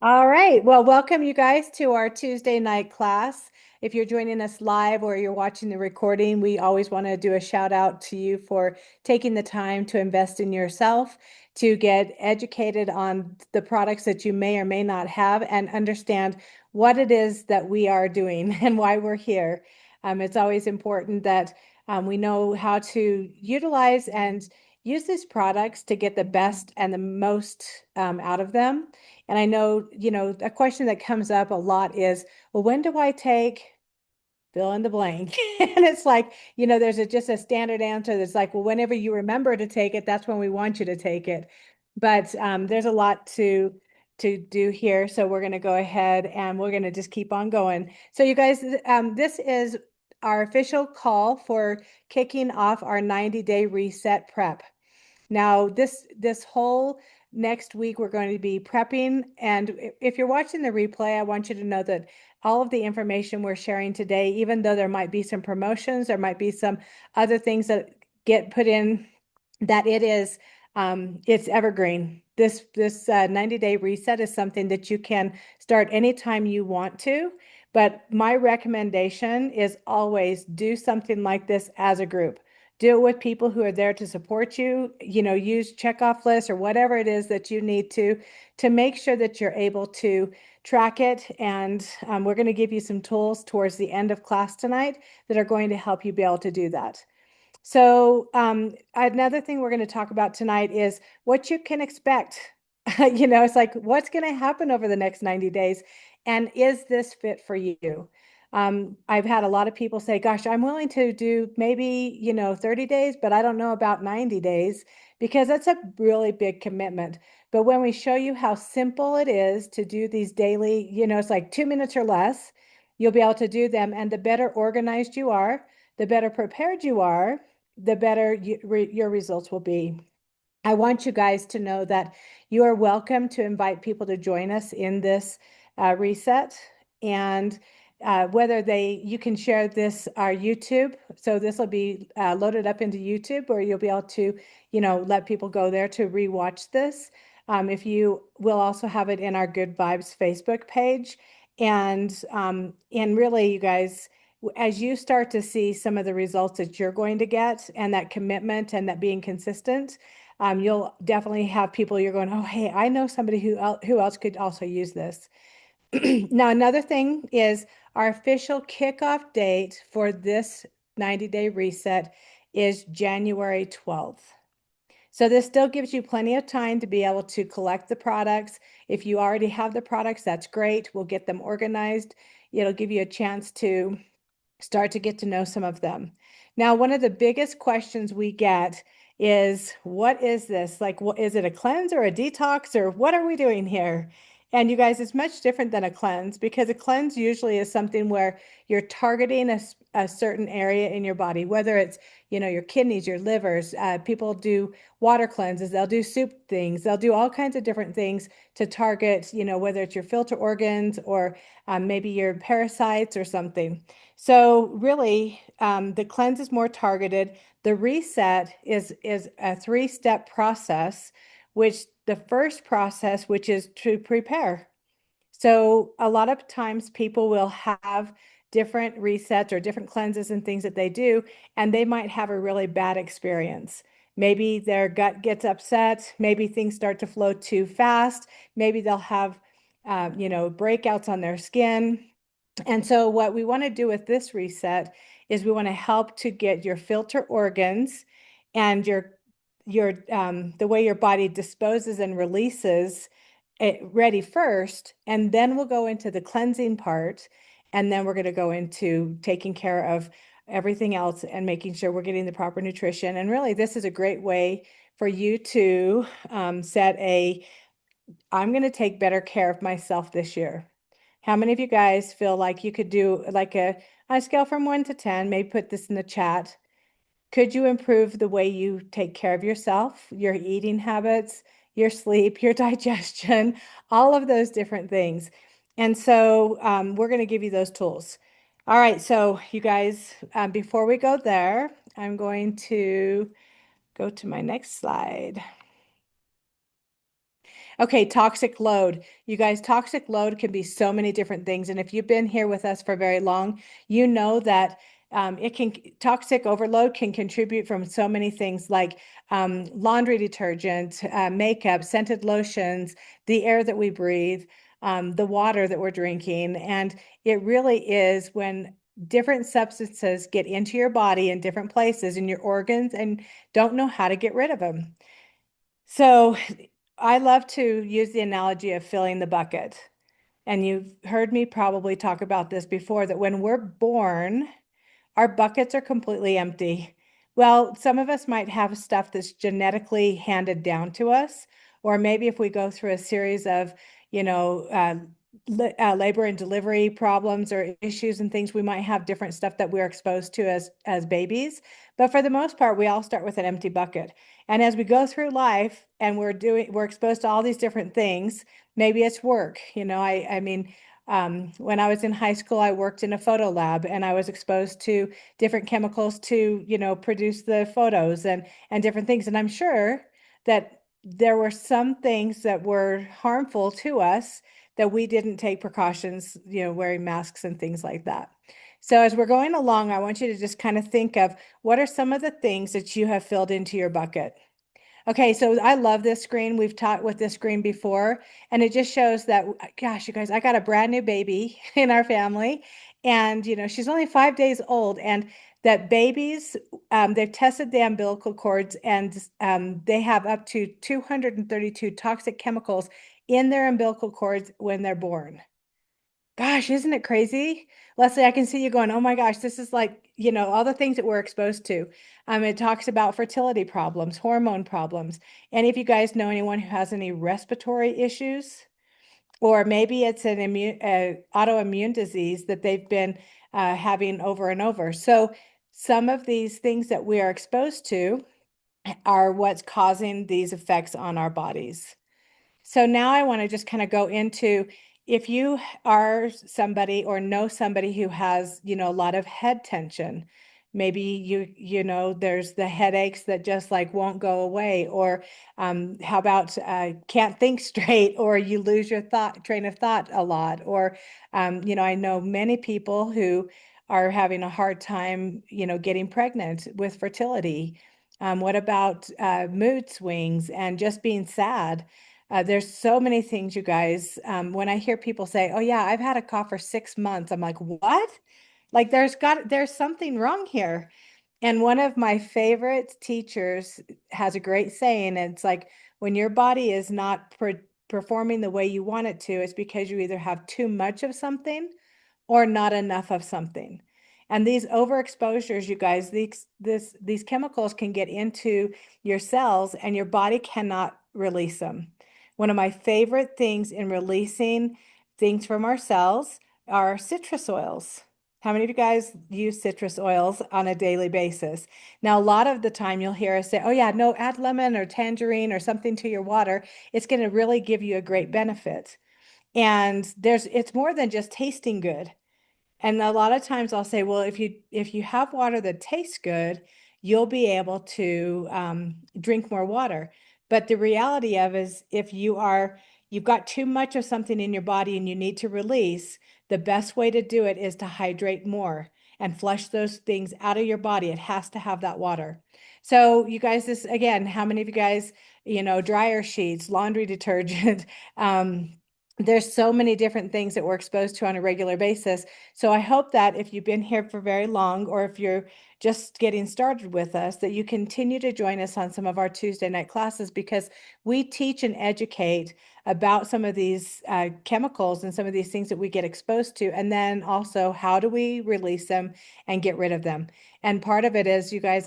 All right. Well, welcome you guys to our Tuesday night class. If you're joining us live or you're watching the recording, we always want to do a shout out to you for taking the time to invest in yourself, to get educated on the products that you may or may not have, and understand what it is that we are doing and why we're here. It's always important that we know how to utilize and use these products to get the best and the most out of them. And I know, a question that comes up a lot is, well, when do I take fill in the blank? And it's like, there's just a standard answer that's like, well, whenever you remember to take it, that's when we want you to take it. But there's a lot to do here. So we're going to go ahead and we're going to just keep on going. So you guys, this is our official call for kicking off our 90-day reset prep. Now, this whole next week, we're going to be prepping. And if you're watching the replay, I want you to know that all of the information we're sharing today, even though there might be some promotions, there might be some other things that get put in, that it's evergreen. This 90-day reset is something that you can start anytime you want to. But my recommendation is always do something like this as a group. Do it with people who are there to support you, use checkoff lists or whatever it is that you need to make sure that you're able to track it. And we're going to give you some tools towards the end of class tonight that are going to help you be able to do that. So another thing we're going to talk about tonight is what you can expect. It's like, what's going to happen over the next 90 days? And is this fit for you? I've had a lot of people say, gosh, I'm willing to do maybe, 30 days, but I don't know about 90 days because that's a really big commitment. But when we show you how simple it is to do these daily, it's like 2 minutes or less, you'll be able to do them. And the better organized you are, the better prepared you are, the better your results will be. I want you guys to know that you are welcome to invite people to join us in this reset. And you can share this, our YouTube. So this will be loaded up into YouTube, or you'll be able to, let people go there to rewatch this. If you will also have it in our Good Vibes Facebook page. And really, you guys, as you start to see some of the results that you're going to get and that commitment and that being consistent, you'll definitely have people you're going, oh, hey, I know somebody who else could also use this. Now, another thing is our official kickoff date for this 90-day reset is January 12th. So this still gives you plenty of time to be able to collect the products. If you already have the products, that's great. We'll get them organized. It'll give you a chance to start to get to know some of them. Now, one of the biggest questions we get is, what is this? Like, what is it, a cleanse or a detox, or what are we doing here? And you guys, it's much different than a cleanse, because a cleanse usually is something where you're targeting a certain area in your body, whether it's, your kidneys, your livers. People do water cleanses, they'll do soup things, they'll do all kinds of different things to target, whether it's your filter organs or maybe your parasites or something. So really, the cleanse is more targeted. The reset is a three-step process, which the first process, which is to prepare. So a lot of times people will have different resets or different cleanses and things that they do, and they might have a really bad experience. Maybe their gut gets upset. Maybe things start to flow too fast. Maybe they'll have, breakouts on their skin. And so what we want to do with this reset is we want to help to get your filter organs and your the way your body disposes and releases it ready first, and then we'll go into the cleansing part, and then we're going to go into taking care of everything else and making sure we're getting the proper nutrition. And really, this is a great way for you to set I'm going to take better care of myself this year. How many of you guys feel like you could do like on a scale from 1 to 10, maybe put this in the chat. Could you improve the way you take care of yourself, your eating habits, your sleep, your digestion, all of those different things? And so we're going to give you those tools. All right, so you guys, before we go there, I'm going to go to my next slide. Okay, toxic load. You guys, toxic load can be so many different things. And if you've been here with us for very long, you know that toxic overload can contribute from so many things like laundry detergent, makeup, scented lotions, the air that we breathe, the water that we're drinking. And it really is when different substances get into your body in different places in your organs and don't know how to get rid of them. So I love to use the analogy of filling the bucket. And you've heard me probably talk about this before, that when we're born, our buckets are completely empty. Well, some of us might have stuff that's genetically handed down to us, or maybe if we go through a series of, you know, labor and delivery problems or issues and things, we might have different stuff that we're exposed to as babies. But for the most part, we all start with an empty bucket. And as we go through life and we're exposed to all these different things, maybe it's work. I mean, when I was in high school, I worked in a photo lab and I was exposed to different chemicals to, produce the photos and different things. And I'm sure that there were some things that were harmful to us that we didn't take precautions, wearing masks and things like that. So as we're going along, I want you to just kind of think of what are some of the things that you have filled into your bucket. Okay, so I love this screen. We've taught with this screen before, and it just shows that, gosh, you guys, I got a brand new baby in our family, and she's only 5 days old, and that babies, they've tested the umbilical cords, and they have up to 232 toxic chemicals in their umbilical cords when they're born. Gosh, isn't it crazy? Leslie, I can see you going, oh my gosh, this is like, all the things that we're exposed to. It talks about fertility problems, hormone problems. And if you guys know anyone who has any respiratory issues, or maybe it's an autoimmune disease that they've been having over and over. So some of these things that we are exposed to are what's causing these effects on our bodies. So now I want to just kind of go into, if you are somebody or know somebody who has, a lot of head tension, maybe there's the headaches that just like won't go away, or how about can't think straight, or you lose your train of thought a lot, or I know many people who are having a hard time, getting pregnant with fertility. What about mood swings and just being sad? There's so many things, you guys. When I hear people say, "Oh yeah, I've had a cough for 6 months," I'm like, "What?" Like there's something wrong here. And one of my favorite teachers has a great saying, and it's like, when your body is not performing the way you want it to, it's because you either have too much of something or not enough of something. And these overexposures, you guys, these chemicals can get into your cells and your body cannot release them. One of my favorite things in releasing things from our cells are citrus oils. How many of you guys use citrus oils on a daily basis? Now, a lot of the time you'll hear us say, oh yeah, no, add lemon or tangerine or something to your water. It's going to really give you a great benefit. And it's more than just tasting good. And a lot of times I'll say, well, if you have water that tastes good, you'll be able to drink more water. But the reality of is if you've got too much of something in your body and you need to release, the best way to do it is to hydrate more and flush those things out of your body. It has to have that water. So you guys, this again, how many of you guys, dryer sheets, laundry detergent, there's so many different things that we're exposed to on a regular basis. So I hope that if you've been here for very long, or if you're just getting started with us, that you continue to join us on some of our Tuesday night classes, because we teach and educate about some of these chemicals and some of these things that we get exposed to. And then also, how do we release them and get rid of them? And part of it is, you guys,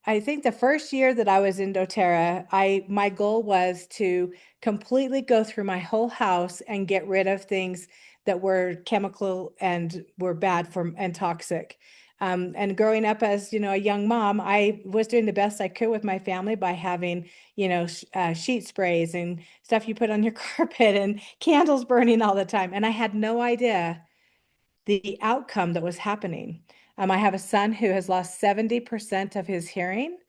I think the first year that I was in doTERRA, my goal was to completely go through my whole house and get rid of things that were chemical and were bad for and toxic. And growing up as, a young mom, I was doing the best I could with my family by having, sheet sprays and stuff you put on your carpet and candles burning all the time. And I had no idea the outcome that was happening. I have a son who has lost 70% of his hearing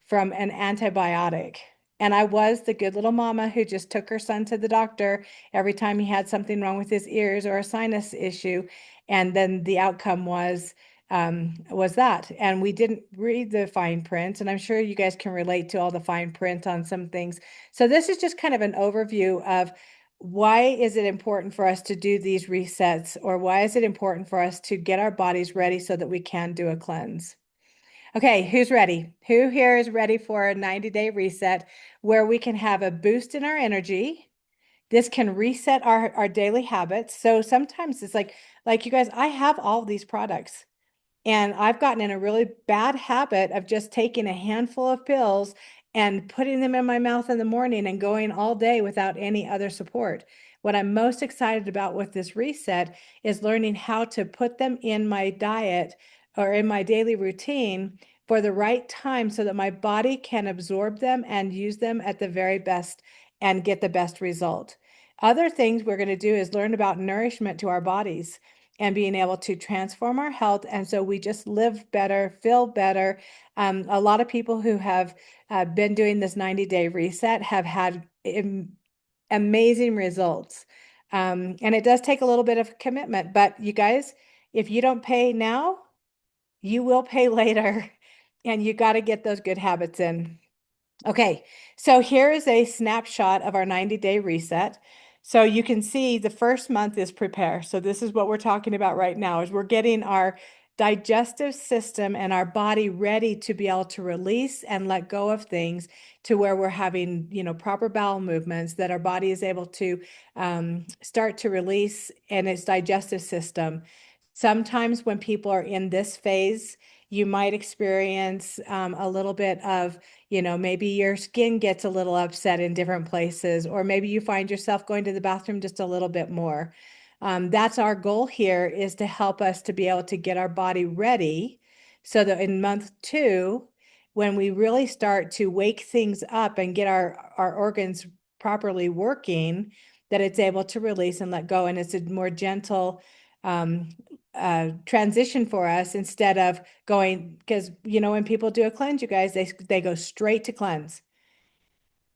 from an antibiotic. And I was the good little mama who just took her son to the doctor every time he had something wrong with his ears or a sinus issue. And then the outcome was that. And we didn't read the fine print. And I'm sure you guys can relate to all the fine print on some things. So this is just kind of an overview of why is it important for us to do these resets, or why is it important for us to get our bodies ready so that we can do a cleanse? Okay, who's ready? Who here is ready for a 90-day reset where we can have a boost in our energy? This can reset our daily habits. So sometimes it's like you guys, I have all these products. And I've gotten in a really bad habit of just taking a handful of pills and putting them in my mouth in the morning and going all day without any other support. What I'm most excited about with this reset is learning how to put them in my diet or in my daily routine for the right time so that my body can absorb them and use them at the very best and get the best result. Other things we're going to do is learn about nourishment to our bodies and being able to transform our health. And so we just live better, feel better. A lot of people who have been doing this 90-day reset have had amazing results. And it does take a little bit of commitment, but you guys, if you don't pay now, you will pay later. And you got to get those good habits in. Okay, so here is a snapshot of our 90-day reset. So you can see the first month is prepare. So this is what we're talking about right now, is we're getting our digestive system and our body ready to be able to release and let go of things to where we're having, proper bowel movements, that our body is able to start to release in its digestive system. Sometimes when people are in this phase, you might experience a little bit of, maybe your skin gets a little upset in different places, or maybe you find yourself going to the bathroom just a little bit more. That's our goal here, is to help us to be able to get our body ready so that in month 2, when we really start to wake things up and get our organs properly working, that it's able to release and let go. And it's a more gentle transition for us, instead of going, because when people do a cleanse, you guys, they go straight to cleanse.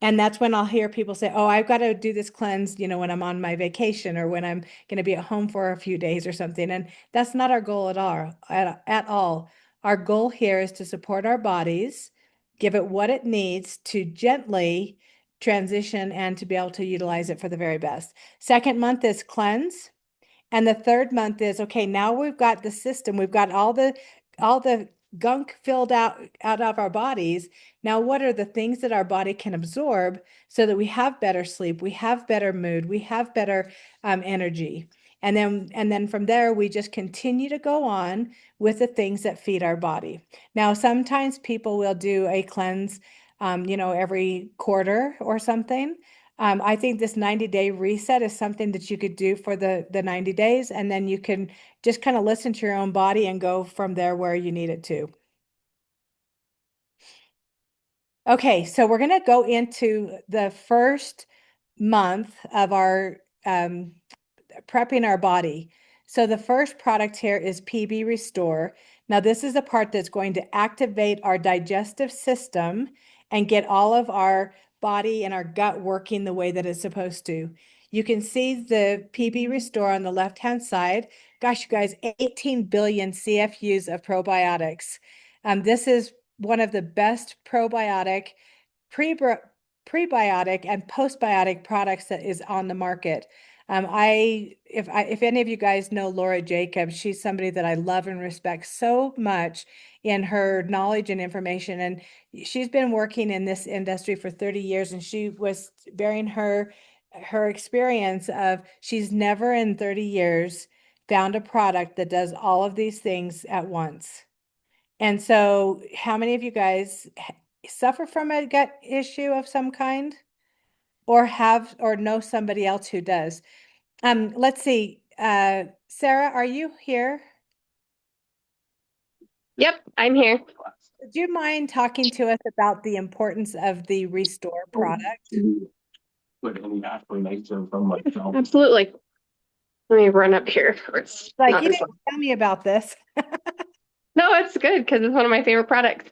And that's when I'll hear people say, oh, I've got to do this cleanse, when I'm on my vacation or when I'm going to be at home for a few days or something. And that's not our goal at all, at all. Our goal here is to support our bodies, give it what it needs to gently transition and to be able to utilize it for the very best. Second month is cleanse. And the third month is, okay, now we've got the system, we've got all the gunk filled out of our bodies. Now, what are the things that our body can absorb so that we have better sleep, we have better mood, we have better energy? And then from there, we just continue to go on with the things that feed our body. Now, sometimes people will do a cleanse, every quarter or something. I think this 90-day reset is something that you could do for the 90 days, and then you can just kind of listen to your own body and go from there where you need it to. Okay, so we're going to go into the first month of our prepping our body. So the first product here is PB Restore. Now, this is the part that's going to activate our digestive system and get all of our body and our gut working the way that it's supposed to. You can see the PB Restore on the left-hand side. Gosh, you guys, 18 billion CFUs of probiotics. This is one of the best probiotic, prebiotic, and postbiotic products that is on the market. If any of you guys know Laura Jacobs, she's somebody that I love and respect so much in her knowledge and information. And she's been working in this industry for 30 years, and she was bearing her experience of, she's never in 30 years found a product that does all of these things at once. And so, how many of you guys suffer from a gut issue of some kind, or have or know somebody else who does? Let's see. Sarah, are you here? Yep, I'm here. Do you mind talking to us about the importance of the Restore product? Absolutely. Let me run up here. It's Like, not you as didn't tell me about this. No, it's good because it's one of my favorite products.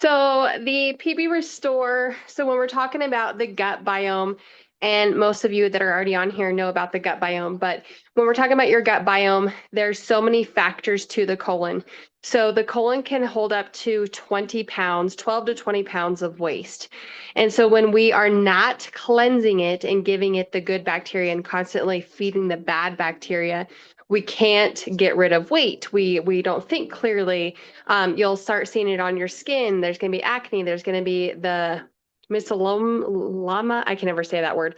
So the PB Restore, so when we're talking about the gut biome, and most of you that are already on here know about the gut biome, but when we're talking about your gut biome, there's so many factors to the colon. So the colon can hold up to 20 pounds, 12 to 20 pounds of waste. And so when we are not cleansing it and giving it the good bacteria and constantly feeding the bad bacteria, we can't get rid of weight. We don't think clearly. You'll start seeing it on your skin. There's going to be acne. There's going to be the misopelama. I can never say that word.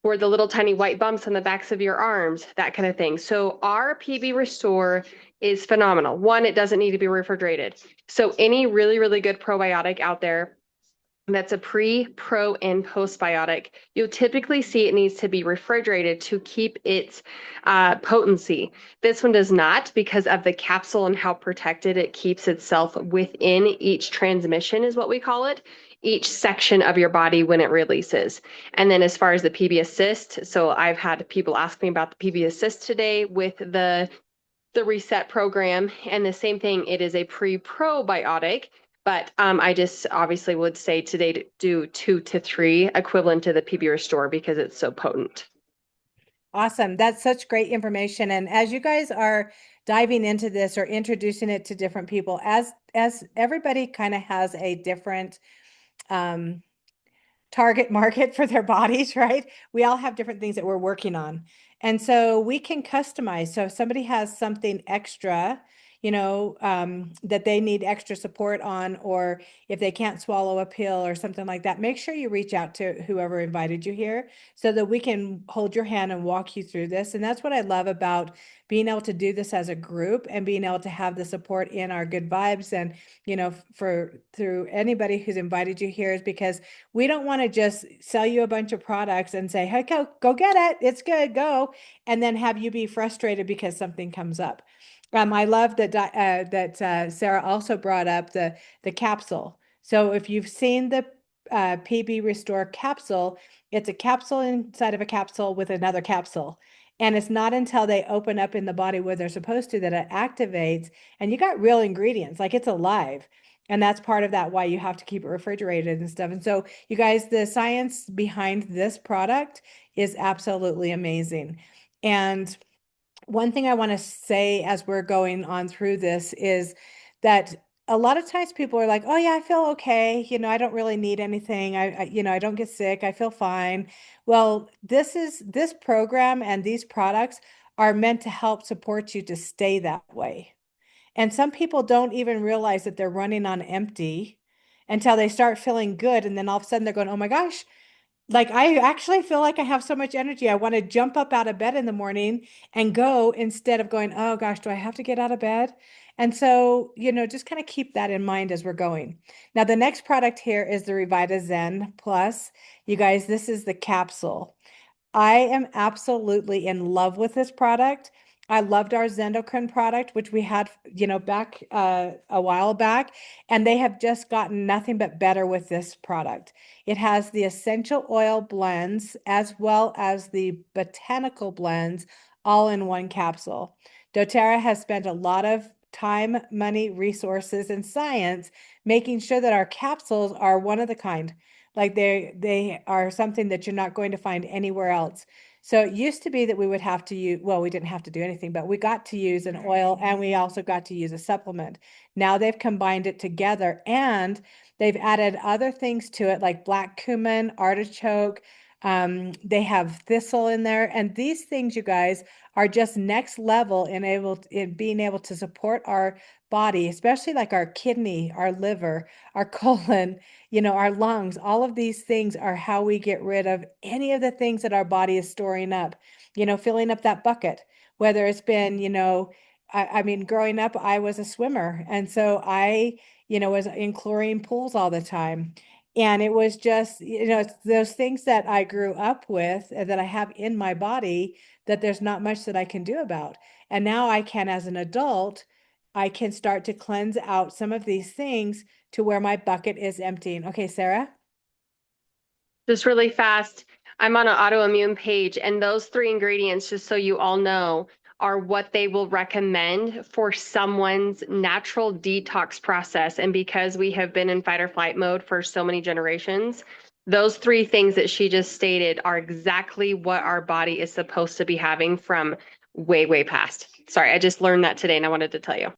Or the little tiny white bumps on the backs of your arms, that kind of thing. So our PB Restore is phenomenal. One, it doesn't need to be refrigerated. So any really, really good probiotic out there that's a pre, pro, and postbiotic, you'll typically see it needs to be refrigerated to keep its potency. This one does not because of the capsule and how protected it keeps itself within each transmission, is what we call it, each section of your body when it releases. And then as far as the PB Assist, so I've had people ask me about the PB Assist today with the reset program. And the same thing, it is a pre-probiotic, but I just obviously would say today to do 2 to 3 equivalent to the PB Restore because it's so potent. Awesome. That's such great information. And as you guys are diving into this or introducing it to different people, as everybody kind of has a different um target market for their bodies, right? We all have different things that we're working on. And so we can customize. So if somebody has something extra, that they need extra support on, or if they can't swallow a pill or something like that, make sure you reach out to whoever invited you here so that we can hold your hand and walk you through this. And that's what I love about being able to do this as a group and being able to have the support in our good vibes and, for through anybody who's invited you here is because we don't want to just sell you a bunch of products and say, hey, go get it. It's good, go. And then have you be frustrated because something comes up. I love that Sarah also brought up the capsule. So if you've seen the PB Restore capsule, it's a capsule inside of a capsule with another capsule. And it's not until they open up in the body where they're supposed to that it activates, and you got real ingredients, like it's alive. And that's part of that why you have to keep it refrigerated and stuff. And so, you guys, the science behind this product is absolutely amazing. And one thing I want to say as we're going on through this is that a lot of times people are like, "Oh yeah, I feel okay. I don't really need anything. I don't get sick. I feel fine." Well, this program and these products are meant to help support you to stay that way. And some people don't even realize that they're running on empty until they start feeling good. And then all of a sudden they're going, oh my gosh, like I actually feel like I have so much energy. I want to jump up out of bed in the morning and go instead of going, oh gosh, do I have to get out of bed? And so, just kind of keep that in mind as we're going. Now, the next product here is the Revita Zen Plus. You guys, this is the capsule. I am absolutely in love with this product. I loved our Zendocrine product, which we had, back a while back, and they have just gotten nothing but better with this product. It has the essential oil blends as well as the botanical blends all in one capsule. doTERRA has spent a lot of time, money, resources, and science making sure that our capsules are one of the kind. Like they are something that you're not going to find anywhere else. So it used to be that we would have to use, well, we didn't have to do anything, but we got to use an oil and we also got to use a supplement. Now they've combined it together and they've added other things to it like black cumin, artichoke. They have thistle in there. And these things, you guys, are just next level in being able to support our body, especially like our kidney, our liver, our colon, our lungs. All of these things are how we get rid of any of the things that our body is storing up, filling up that bucket, whether it's been, I mean, growing up, I was a swimmer. And so I, was in chlorine pools all the time. And it was just, it's those things that I grew up with and that I have in my body that there's not much that I can do about. And now I can, as an adult, I can start to cleanse out some of these things to where my bucket is emptying. Okay, Sarah? Just really fast, I'm on an autoimmune page, and those 3 ingredients, just so you all know, are what they will recommend for someone's natural detox process. And because we have been in fight or flight mode for so many generations, those three things that she just stated are exactly what our body is supposed to be having from way, way past. Sorry, I just learned that today and I wanted to tell you.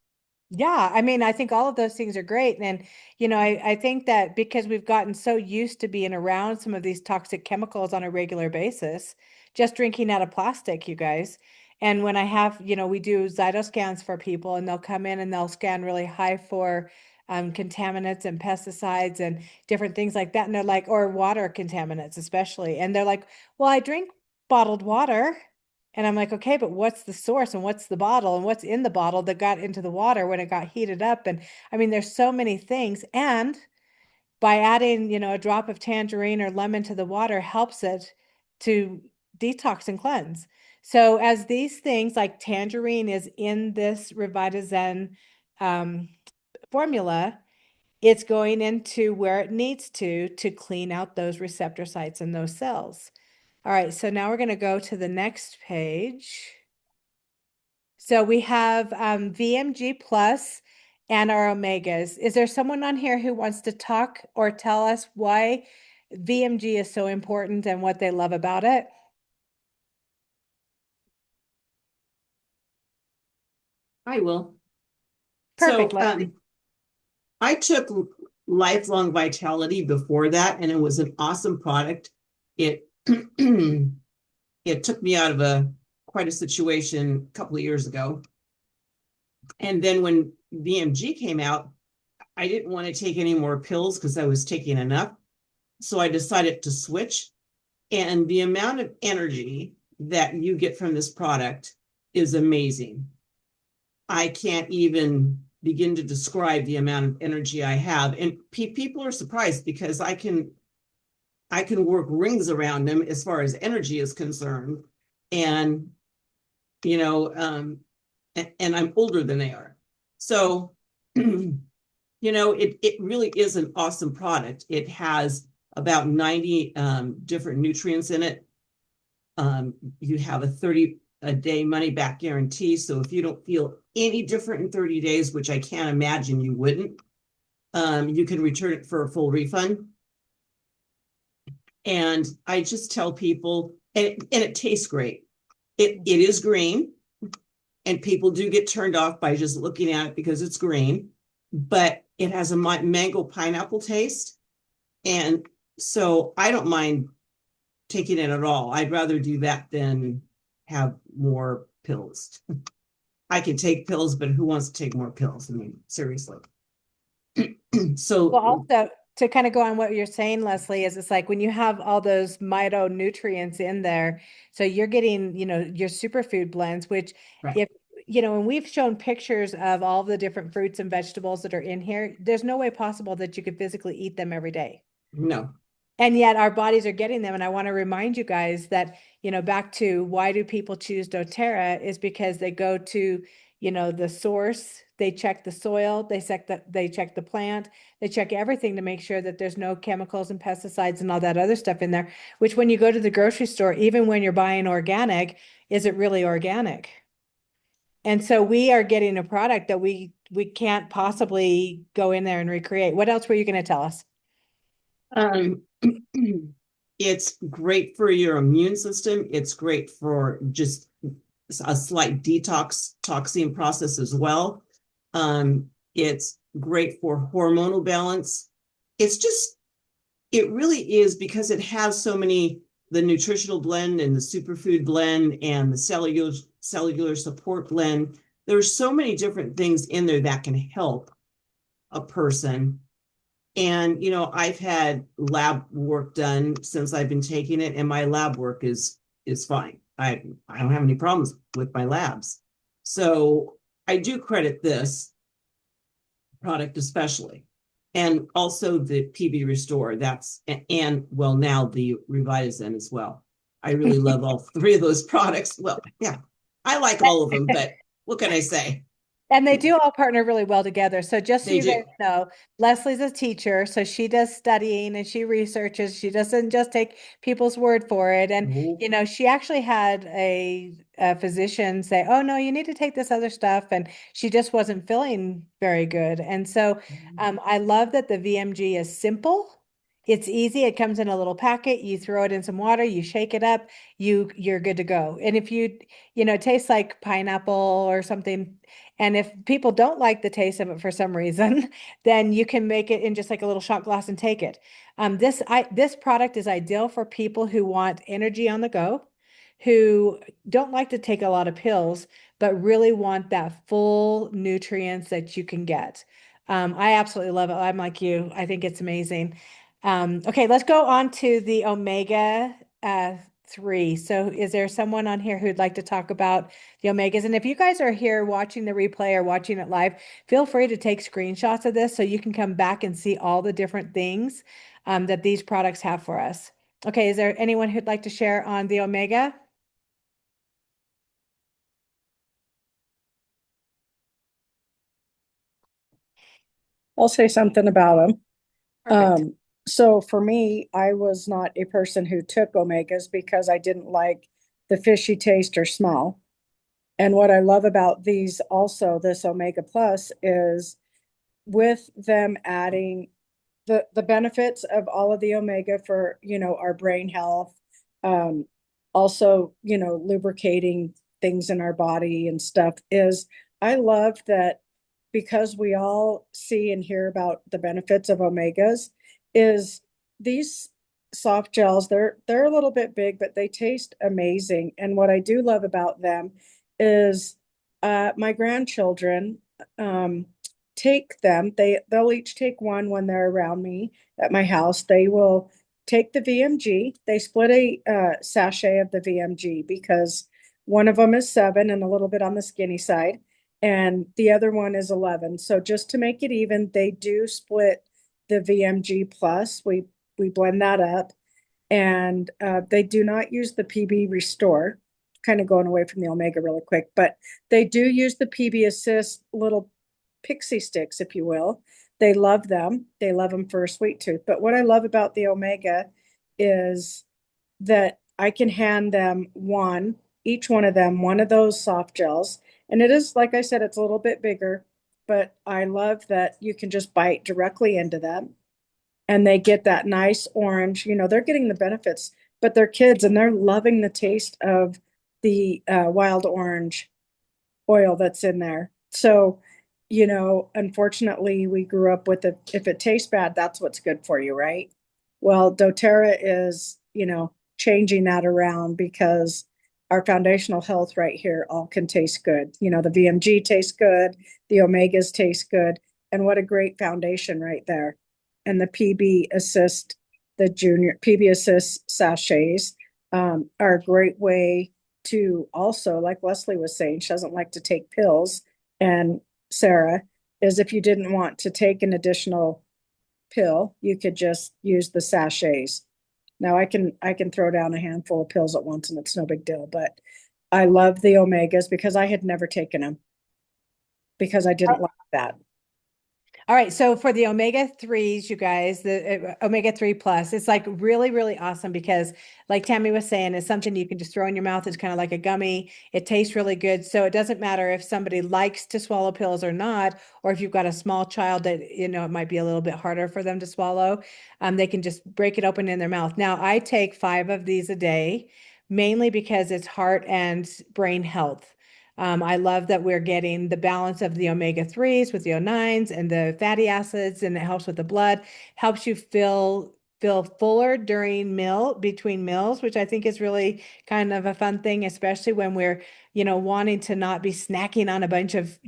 Yeah, I mean, I think all of those things are great. And, I think that because we've gotten so used to being around some of these toxic chemicals on a regular basis, just drinking out of plastic, you guys. And when I have, we do Zyto scans for people and they'll come in and they'll scan really high for contaminants and pesticides and different things like that. And they're like, or water contaminants, especially. And they're like, well, I drink bottled water. And I'm like, okay, but what's the source and what's the bottle and what's in the bottle that got into the water when it got heated up? And I mean, there's so many things. And by adding, a drop of tangerine or lemon to the water helps it to detox and cleanse. So as these things like tangerine is in this Revitazen um, formula, it's going into where it needs to clean out those receptor sites and those cells. All right, so now we're going to go to the next page. So we have VMG plus and our omegas. Is there someone on here who wants to talk or tell us why VMG is so important and what they love about it? I will. Perfect, So Leslie. I took Lifelong Vitality before that, and it was an awesome product. It it took me out of quite a situation a couple of years ago. And then when VMG came out, I didn't want to take any more pills because I was taking enough. So I decided to switch. And the amount of energy that you get from this product is amazing. I can't even begin to describe the amount of energy I have. And people are surprised because I can work rings around them as far as energy is concerned. And, you know, and I'm older than they are. So, it really is an awesome product. It has about 90 different nutrients in it. You have a 30-a-day money back guarantee. So if you don't feel any different in 30 days, which I can't imagine you wouldn't, you can return it for a full refund. And I just tell people, and it tastes great. It is green, and people do get turned off by just looking at it because it's green, but it has a mango pineapple taste. And so I don't mind taking it at all. I'd rather do that than have more pills. I can take pills, but who wants to take more pills? I mean, seriously. Well, So, also to kind of go on what you're saying, Leslie, is it's like when you have all those mitonutrients in there, so you're getting, your superfood blends, which right. if, and we've shown pictures of all the different fruits and vegetables that are in here, there's no way possible that you could physically eat them every day. No. And yet our bodies are getting them. And I want to remind you guys that, back to why do people choose doTERRA is because they go to, the source, they check the soil, they check the plant, they check everything to make sure that there's no chemicals and pesticides and all that other stuff in there, which when you go to the grocery store, even when you're buying organic, is it really organic? And so we are getting a product that we can't possibly go in there and recreate. What else were you going to tell us? Um, it's great for your immune system. It's great for just a slight detoxing process as well. It's great for hormonal balance. It really is because it has so many, the nutritional blend and the superfood blend and the cellular support blend. There's so many different things in there that can help a person. And, I've had lab work done since I've been taking it, and my lab work is fine. I don't have any problems with my labs. So I do credit this product especially. And also the PB Restore, and well, now the Revitazen as well. I really love all three of those products. Well, yeah, I like all of them, but what can I say? And they do all partner really well together. So just so They you guys do. know, Leslie's a teacher, so she does studying and she researches. She doesn't just take people's word for it. And No. she actually had a physician say, "Oh no, you need to take this other stuff," and she just wasn't feeling very good. And so, I love that the VMG is simple. It's easy. It comes in a little packet. You throw it in some water, you shake it up, you're good to go. And if it tastes like pineapple or something. And if people don't like the taste of it for some reason, then you can make it in just like a little shot glass and take it. This product is ideal for people who want energy on the go, who don't like to take a lot of pills, but really want that full nutrients that you can get. I absolutely love it. I'm like you. I think it's amazing. Okay, let's go on to the omega 3. So is there someone on here who'd like to talk about the omegas? And if you guys are here watching the replay or watching it live, feel free to take screenshots of this so you can come back and see all the different things that these products have for us. Okay, is there anyone who'd like to share on the omega? I'll say something about them. Perfect. So for me, I was not a person who took omegas because I didn't like the fishy taste or smell. And what I love about these also, this Omega Plus, is with them adding the benefits of all of the omega for, our brain health, um, also, lubricating things in our body and stuff is I love that because we all see and hear about the benefits of omegas is these soft gels, they're a little bit big, but they taste amazing. And what I do love about them is my grandchildren take them. They'll each take one when they're around me at my house. They will take the VMG. They split a sachet of the VMG because one of them is 7 and a little bit on the skinny side, and the other one is 11. So just to make it even, they do split the VMG plus. We blend that up, and they do not use the PB Restore. Kind of going away from the Omega really quick, but they do use the PB Assist little pixie sticks, if you will. They love them. They love them for a sweet tooth. But what I love about the Omega is that I can hand them each one of them, one of those soft gels. And it is, like I said, it's a little bit bigger, but I love that you can just bite directly into them and they get that nice orange. They're getting the benefits, but they're kids and they're loving the taste of the wild orange oil that's in there. So, unfortunately, we grew up with it. If it tastes bad, that's what's good for you, right? Well, doTERRA is, changing that around because our foundational health right here all can taste good. The VMG tastes good, the omegas taste good, and what a great foundation right there. And the PB Assist sachets are a great way to also, like Leslie was saying, she doesn't like to take pills. And Sarah, is if you didn't want to take an additional pill, you could just use the sachets. Now I can throw down a handful of pills at once and it's no big deal, but I love the omegas because I had never taken them because I didn't like that. All right, so for the omega 3s, you guys, the omega 3 plus, it's like really, really awesome because, like Tammy was saying, it's something you can just throw in your mouth. It's kind of like a gummy. It tastes really good. So it doesn't matter if somebody likes to swallow pills or not, or if you've got a small child that, it might be a little bit harder for them to swallow. They can just break it open in their mouth. Now, I take 5 of these a day, mainly because it's heart and brain health. I love that we're getting the balance of the omega 3s with the O9s and the fatty acids, and it helps with the blood, helps you feel fuller between meals, which I think is really kind of a fun thing, especially when we're, wanting to not be snacking on a bunch of,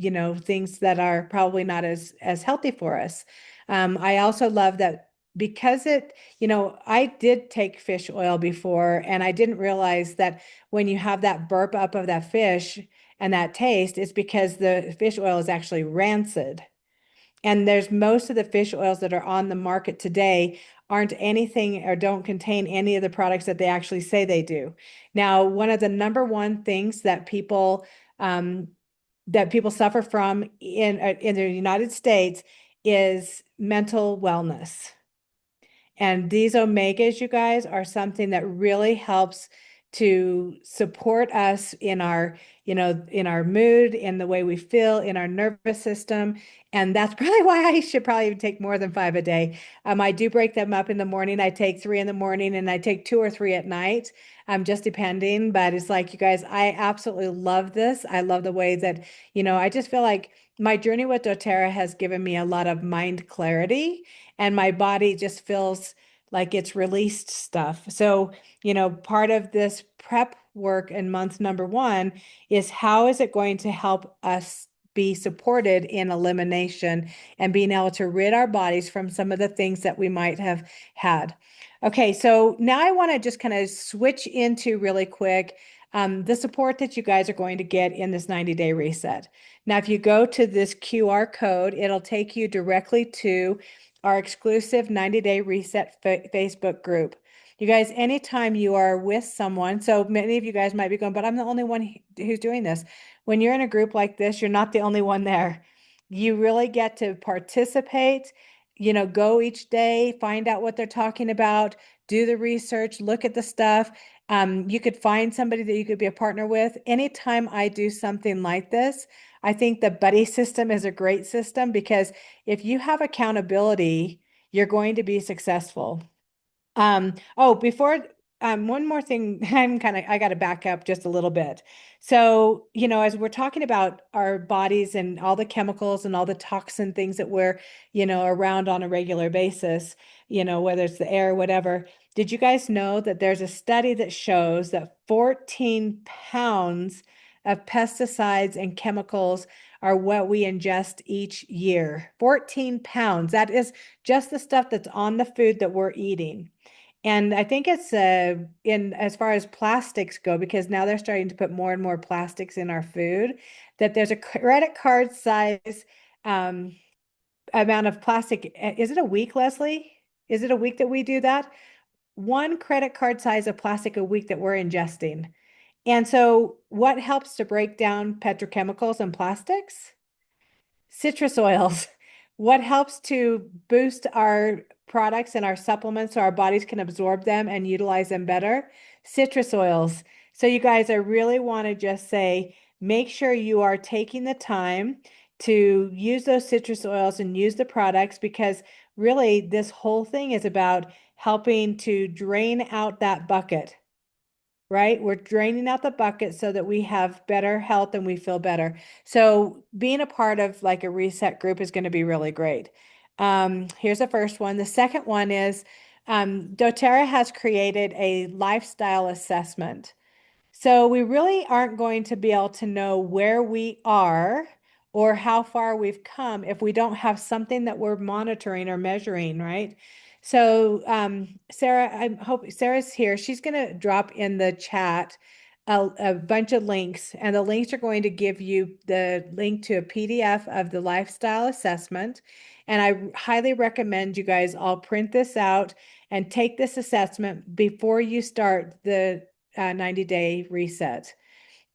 things that are probably not as healthy for us. I also love that because I did take fish oil before, and I didn't realize that when you have that burp up of that fish and that taste is because the fish oil is actually rancid. And there's most of the fish oils that are on the market today aren't anything or don't contain any of the products that they actually say they do. Now, one of the number one things that people that people suffer from in the United States is mental wellness. And these omegas, you guys, are something that really helps to support us in our, in our mood, in the way we feel, in our nervous system. And that's probably why I should probably even take more than 5 a day. I do break them up in the morning. I take 3 in the morning and I take 2 or 3 at night, just depending. But it's like, you guys, I absolutely love this. I love the way that, I just feel like my journey with doTERRA has given me a lot of mind clarity, and my body just feels like it's released stuff. So, part of this prep work in month number 1 is how is it going to help us be supported in elimination and being able to rid our bodies from some of the things that we might have had. Okay, so now I want to just kind of switch into really quick the support that you guys are going to get in this 90-day reset. Now, if you go to this QR code, it'll take you directly to our exclusive 90-day reset Facebook group. You guys, anytime you are with someone, so many of you guys might be going, but I'm the only one who's doing this. When you're in a group like this, you're not the only one there. You really get to participate, go each day, find out what they're talking about, do the research, look at the stuff. You could find somebody that you could be a partner with. Anytime I do something like this, I think the buddy system is a great system, because if you have accountability, you're going to be successful. Before one more thing, I got to back up just a little bit. So, as we're talking about our bodies and all the chemicals and all the toxin things that we're, around on a regular basis, whether it's the air, whatever. Did you guys know that there's a study that shows that 14 pounds of pesticides and chemicals are what we ingest each year? 14 pounds. That is just the stuff that's on the food that we're eating. And I think it's in as far as plastics go, because now they're starting to put more and more plastics in our food, that there's a credit card size amount of plastic. Is it a week, Leslie? Is it a week that we do that? One credit card size of plastic a week that we're ingesting. And so what helps to break down petrochemicals and plastics? Citrus oils. What helps to boost our products and our supplements so our bodies can absorb them and utilize them better? Citrus oils. So you guys, I really want to just say, make sure you are taking the time to use those citrus oils and use the products, because really this whole thing is about helping to drain out that bucket. Right? We're draining out the bucket so that we have better health and we feel better. So being a part of like a reset group is going to be really great. Here's the first one. The second one is doTERRA has created a lifestyle assessment. So we really aren't going to be able to know where we are or how far we've come if we don't have something that we're monitoring or measuring, right? So Sarah, I hope Sarah's here. She's going to drop in the chat a bunch of links, and the links are going to give you the link to a PDF of the lifestyle assessment. And I highly recommend you guys all print this out and take this assessment before you start the 90-day reset.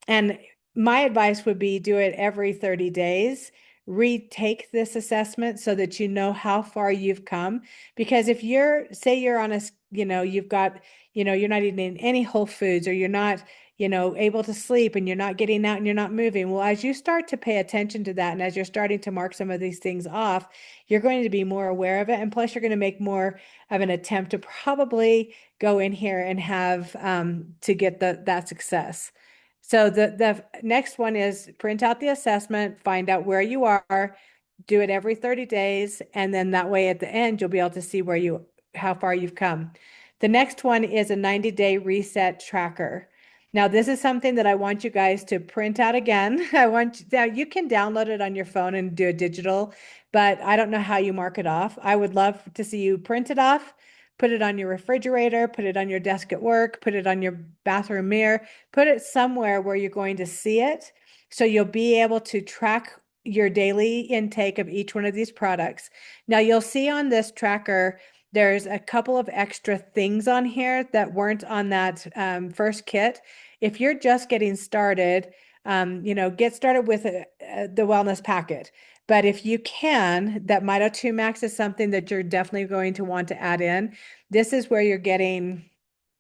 And my advice would be do it every 30 days. Retake this assessment so that you know how far you've come. Because if say you're on a, you've got, you're not eating any whole foods, or you're not, able to sleep, and you're not getting out and you're not moving. Well, as you start to pay attention to that, and as you're starting to mark some of these things off, you're going to be more aware of it. And plus, you're going to make more of an attempt to probably go in here and have to get that success. So the next one is print out the assessment, find out where you are, do it every 30 days, and then that way at the end you'll be able to see how far you've come. The next one is a 90-day reset tracker. Now, this is something that I want you guys to print out again. Now you can download it on your phone and do a digital, but I don't know how you mark it off. I would love to see you print it off, put it on your refrigerator, put it on your desk at work, put it on your bathroom mirror, put it somewhere where you're going to see it. So you'll be able to track your daily intake of each one of these products. Now you'll see on this tracker, there's a couple of extra things on here that weren't on that first kit. If you're just getting started, Get started with the wellness packet. But if you can, that Mito 2 Max is something that you're definitely going to want to add in. This is where you're getting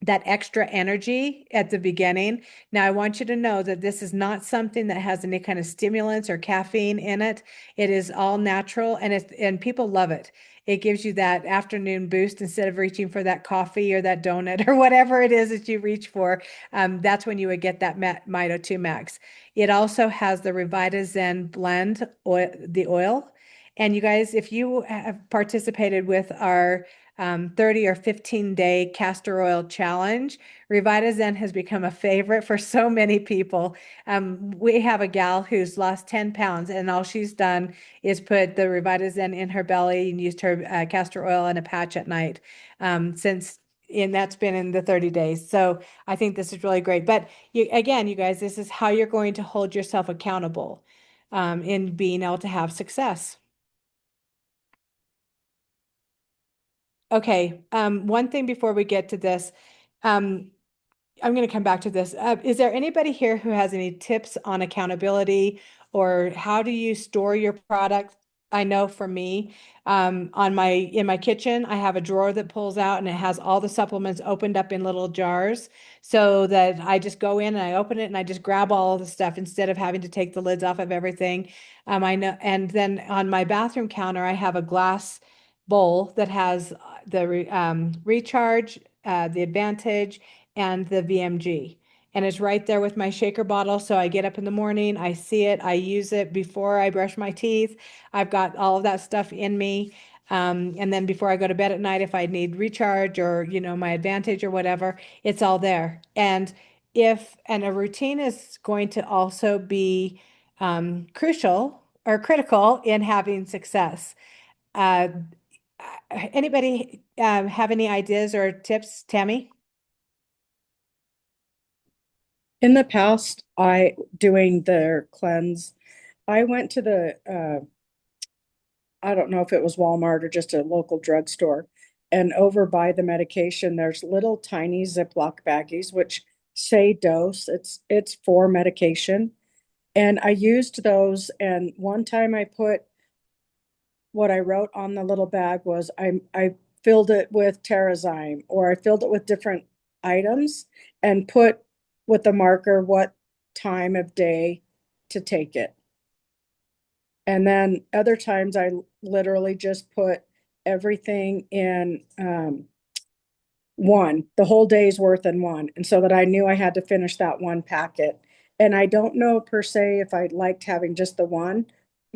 that extra energy at the beginning. Now, I want you to know that this is not something that has any kind of stimulants or caffeine in it. It is all natural, and people love it. It gives you that afternoon boost instead of reaching for that coffee or that donut or whatever it is that you reach for. That's when you would get that Mito 2 Max. It also has the Revita Zen blend oil, the oil. And you guys, if you have participated with our 30 or 15-day castor oil challenge, Revita Zen has become a favorite for so many people. We have a gal who's lost 10 pounds, and all she's done is put the Revita Zen in her belly and used her castor oil in a patch at night and that's been in the 30 days. So I think this is really great. But again, you guys, this is how you're going to hold yourself accountable in being able to have success. Okay, one thing before we get to this, I'm going to come back to this. Is there anybody here who has any tips on accountability or how do you store your product? I know for me, in my kitchen, I have a drawer that pulls out and it has all the supplements opened up in little jars so that I just go in and I open it and I just grab all of the stuff instead of having to take the lids off of everything. I know, and then on my bathroom counter, I have a glass bowl that has the recharge, the advantage, and the VMG. And it's right there with my shaker bottle. So I get up in the morning, I see it, I use it before I brush my teeth. I've got all of that stuff in me. And then before I go to bed at night, if I need recharge or, my advantage or whatever, it's all there. And a routine is going to also be crucial or critical in having success. Uh, Anybody have any ideas or tips, Tammy? In the past, doing their cleanse, I went to I don't know if it was Walmart or just a local drugstore, and over by the medication, there's little tiny Ziploc baggies, which say dose. It's for medication. And I used those, and one time I put what I wrote on the little bag was I filled it with Terrazyme, or I filled it with different items and put with the marker what time of day to take it. And then other times I literally just put everything in the whole day's worth in one. And so that I knew I had to finish that one packet. And I don't know per se if I liked having just the one,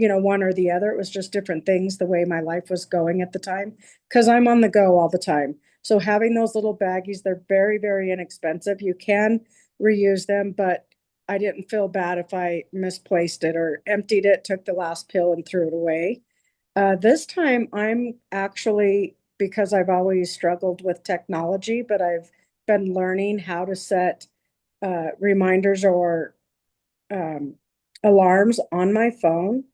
one or the other. It was just different things the way my life was going at the time, because I'm on the go all the time. So having those little baggies, they're very, very inexpensive. You can reuse them, but I didn't feel bad if I misplaced it or emptied it, took the last pill and threw it away. This time I'm actually, because I've always struggled with technology, but I've been learning how to set reminders or um, alarms on my phone.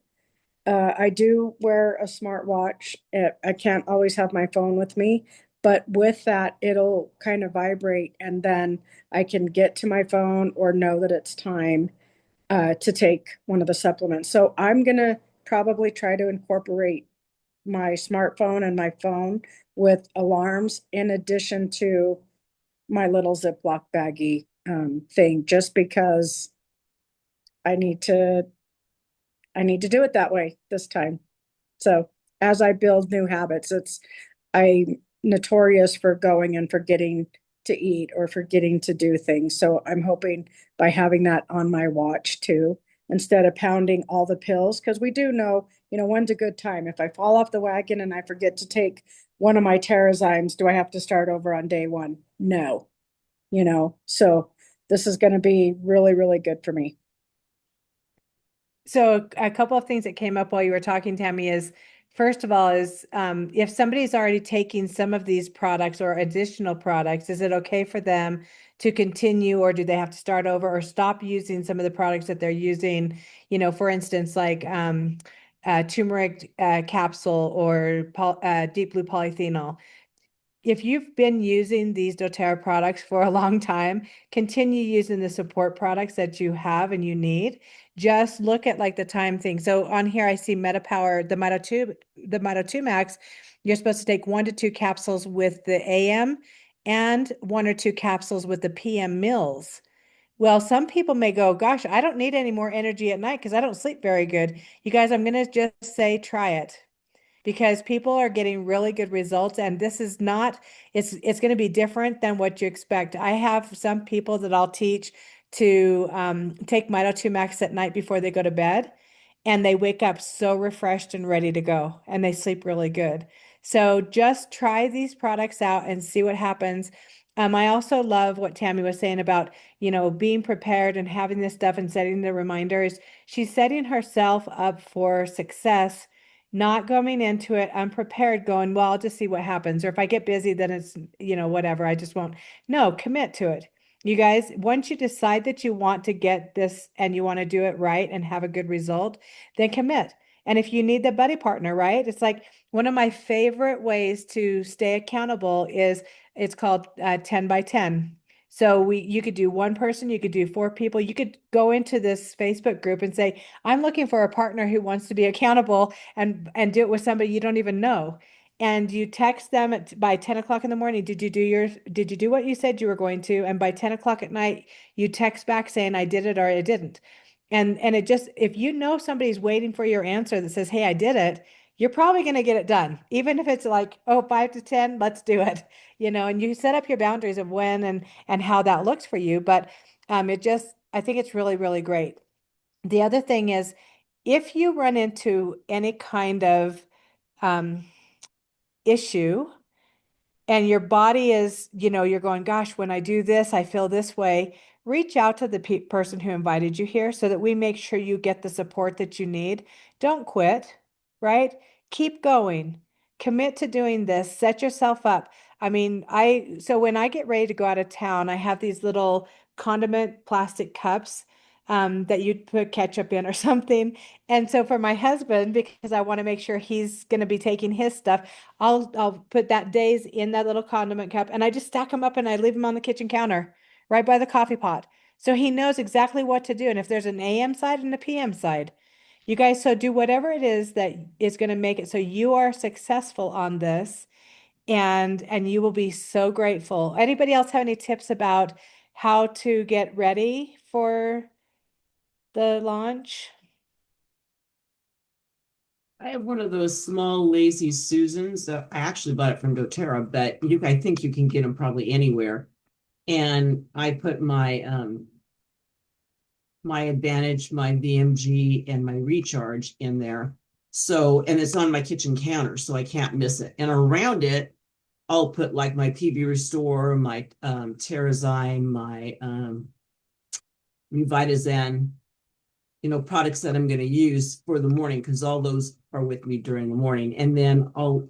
I do wear a smartwatch. I can't always have my phone with me, but with that, it'll kind of vibrate, and then I can get to my phone or know that it's time to take one of the supplements. So I'm going to probably try to incorporate my smartphone and my phone with alarms in addition to my little Ziploc baggie thing, just because I need to I need to do it that way this time. So as I build new habits, I'm notorious for going and forgetting to eat or forgetting to do things. So I'm hoping by having that on my watch too, instead of pounding all the pills, because we do know, when's a good time. If I fall off the wagon and I forget to take one of my Terrazymes, do I have to start over on day one? No, so this is going to be really, really good for me. So a couple of things that came up while you were talking, Tammy, is first of all, is if somebody's already taking some of these products or additional products, is it okay for them to continue, or do they have to start over or stop using some of the products that they're using? For instance, like turmeric capsule or deep blue polyphenol. if you've been using these doTERRA products for a long time, continue using the support products that you have and you need. Just look at like the time thing. So on here, I see MetaPower, the Mito 2 Max. You're supposed to take 1 to 2 capsules with the AM and 1 or 2 capsules with the PM meals. Well, some people may go, gosh, I don't need any more energy at night because I don't sleep very good. You guys, I'm going to just say try it because people are getting really good results, and this is not, it's going to be different than what you expect. I have some people that I'll teach to take Mito 2 Max at night before they go to bed, and they wake up so refreshed and ready to go, and they sleep really good. So just try these products out and see what happens. I also love what Tammy was saying about, being prepared and having this stuff and setting the reminders. She's setting herself up for success, not going into it unprepared, going, well, I'll just see what happens. Or if I get busy, then it's, whatever, I just won't. No, commit to it. You guys, once you decide that you want to get this and you want to do it right and have a good result, then commit. And if you need the buddy partner, right? It's like one of my favorite ways to stay accountable is it's called 10 by 10. So you could do one person, you could do 4 people. You could go into this Facebook group and say, I'm looking for a partner who wants to be accountable, and do it with somebody you don't even know. And you text them by 10 o'clock in the morning. Did you do what you said you were going to? And by 10 o'clock at night, you text back saying, I did it or I didn't. And it just, if you know somebody's waiting for your answer that says, hey, I did it, you're probably going to get it done. Even if it's like, oh, 5 to 10, let's do it. And you set up your boundaries of when and how that looks for you. But I think it's really, really great. The other thing is, if you run into any kind of um, issue, and your body is, you're going, gosh, when I do this, I feel this way. Reach out to the person who invited you here so that we make sure you get the support that you need. Don't quit, right? Keep going. Commit to doing this. Set yourself up. I mean, so when I get ready to go out of town, I have these little condiment plastic cups that you'd put ketchup in or something. And so for my husband, because I want to make sure he's going to be taking his stuff, I'll put that days in that little condiment cup, and I just stack them up and I leave them on the kitchen counter right by the coffee pot. So he knows exactly what to do. And if there's an AM side and a PM side, you guys, so do whatever it is that is going to make it so you are successful on this, and you will be so grateful. Anybody else have any tips about how to get ready for the launch? I have one of those small lazy Susans that I actually bought it from doTERRA, but I think you can get them probably anywhere. And I put my Advantage, my VMG, and my Recharge in there. So, and it's on my kitchen counter, so I can't miss it. And around it, I'll put like my PB Restore, my Terrazyme, my Revitazen, products that I'm going to use for the morning, because all those are with me during the morning. And then I'll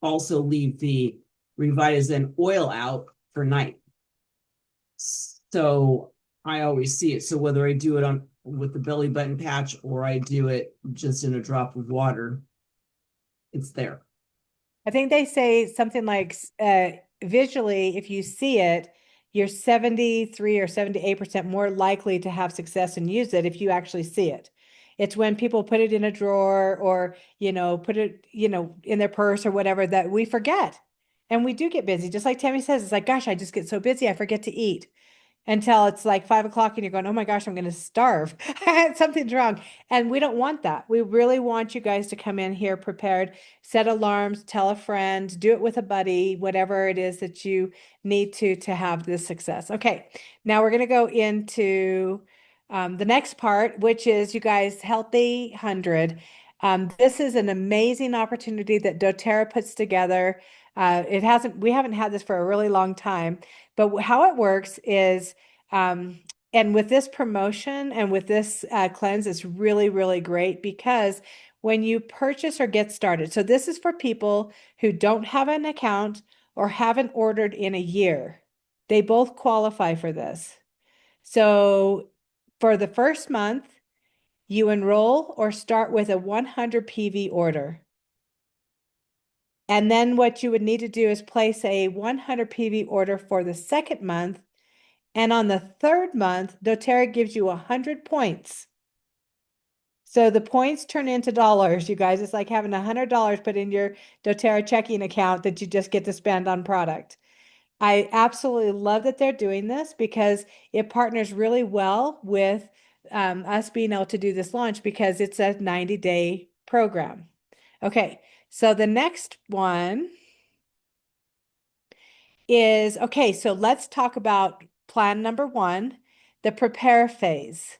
also leave the Revitazen oil out for night. So I always see it. So whether I do it with the belly button patch or I do it just in a drop of water, it's there. I think they say something like visually, if you see it, you're 73 or 78% more likely to have success and use it if you actually see it. It's when people put it in a drawer or, put it, in their purse or whatever, that we forget. And we do get busy. Just like Tammy says, it's like, gosh, I just get so busy, I forget to eat until it's like 5 o'clock and you're going, oh my gosh, I'm going to starve. Something's wrong. And we don't want that. We really want you guys to come in here prepared, set alarms, tell a friend, do it with a buddy, whatever it is that you need to have this success. Okay, now we're going to go into the next part, which is, you guys, Healthy 100. This is an amazing opportunity that doTERRA puts together. We haven't had this for a really long time. But how it works is, and with this promotion and with this cleanse, it's really, really great because when you purchase or get started, so this is for people who don't have an account or haven't ordered in a year. They both qualify for this. So for the first month, you enroll or start with a 100 PV order. And then what you would need to do is place a 100 PV order for the second month. And on the third month, doTERRA gives you 100 points. So the points turn into dollars, you guys. It's like having $100 put in your doTERRA checking account that you just get to spend on product. I absolutely love that they're doing this because it partners really well with us being able to do this launch because it's a 90-day program. Okay, so the next one is, okay, so let's talk about plan number one, the prepare phase.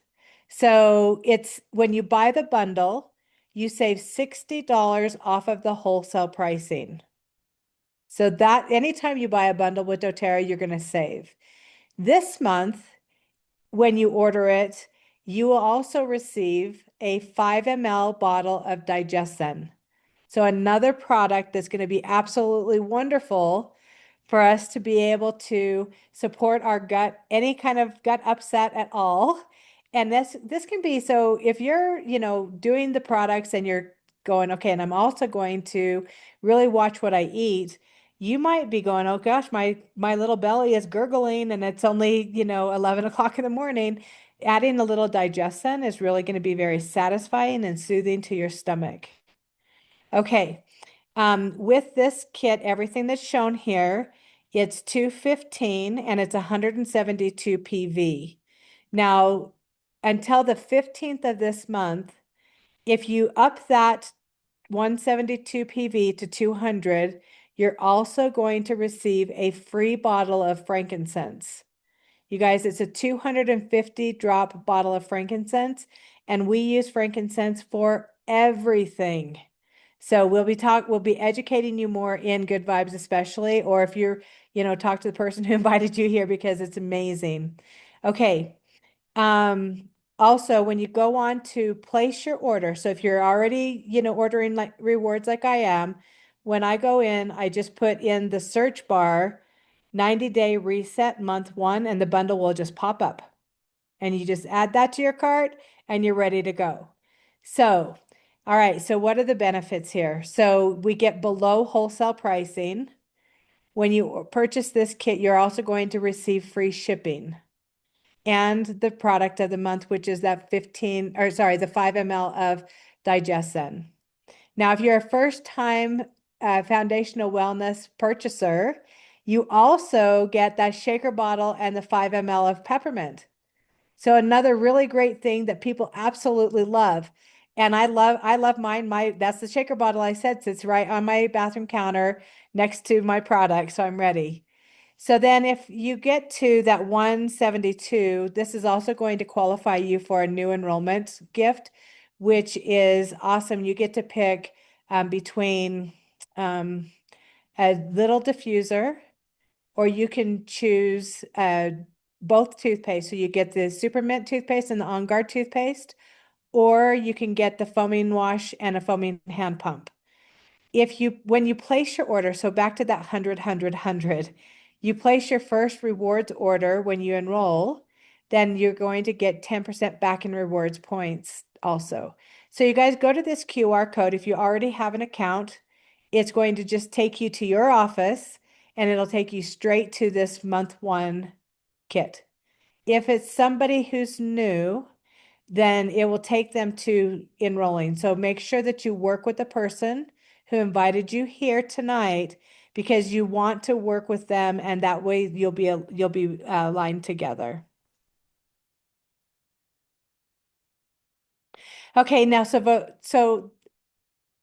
So it's when you buy the bundle, you save $60 off of the wholesale pricing. So that anytime you buy a bundle with doTERRA, you're going to save. This month, when you order it, you will also receive a 5 ml bottle of Digestin. So another product that's going to be absolutely wonderful for us to be able to support our gut, any kind of gut upset at all. And this can be, so if you're, doing the products and you're going, okay, and I'm also going to really watch what I eat, you might be going, oh gosh, my little belly is gurgling and it's only, 11 o'clock in the morning. Adding a little Digestin is really going to be very satisfying and soothing to your stomach. Okay, with this kit, everything that's shown here, it's 215 and it's 172 PV. Now, until the 15th of this month, if you up that 172 PV to 200, you're also going to receive a free bottle of frankincense. You guys, it's a 250 drop bottle of frankincense, and we use frankincense for everything. So we'll be educating you more in Good Vibes, especially, or if you're, talk to the person who invited you here because it's amazing. Okay. Also, when you go on to place your order, so if you're already, ordering like rewards like I am, when I go in, I just put in the search bar 90-day reset month one, and the bundle will just pop up. And you just add that to your cart and you're ready to go. So, all right, so what are the benefits here? So we get below wholesale pricing. When you purchase this kit, you're also going to receive free shipping and the product of the month, which is that the 5 ml of Digestin. Now, if you're a first-time foundational wellness purchaser, you also get that shaker bottle and the 5 ml of peppermint. So another really great thing that people absolutely love. And I love mine. That's the shaker bottle I said sits right on my bathroom counter next to my product. So I'm ready. So then if you get to that 172, this is also going to qualify you for a new enrollment gift, which is awesome. You get to pick between a little diffuser, or you can choose both toothpaste. So you get the Super Mint toothpaste and the On Guard toothpaste, or you can get the foaming wash and a foaming hand pump. When you place your order, so back to that 100, you place your first rewards order when you enroll, then you're going to get 10% back in rewards points also. So you guys go to this QR code. If you already have an account, it's going to just take you to your office and it'll take you straight to this month one kit. If it's somebody who's new, then it will take them to enrolling. So make sure that you work with the person who invited you here tonight because you want to work with them, and that way you'll be aligned together. Okay, now so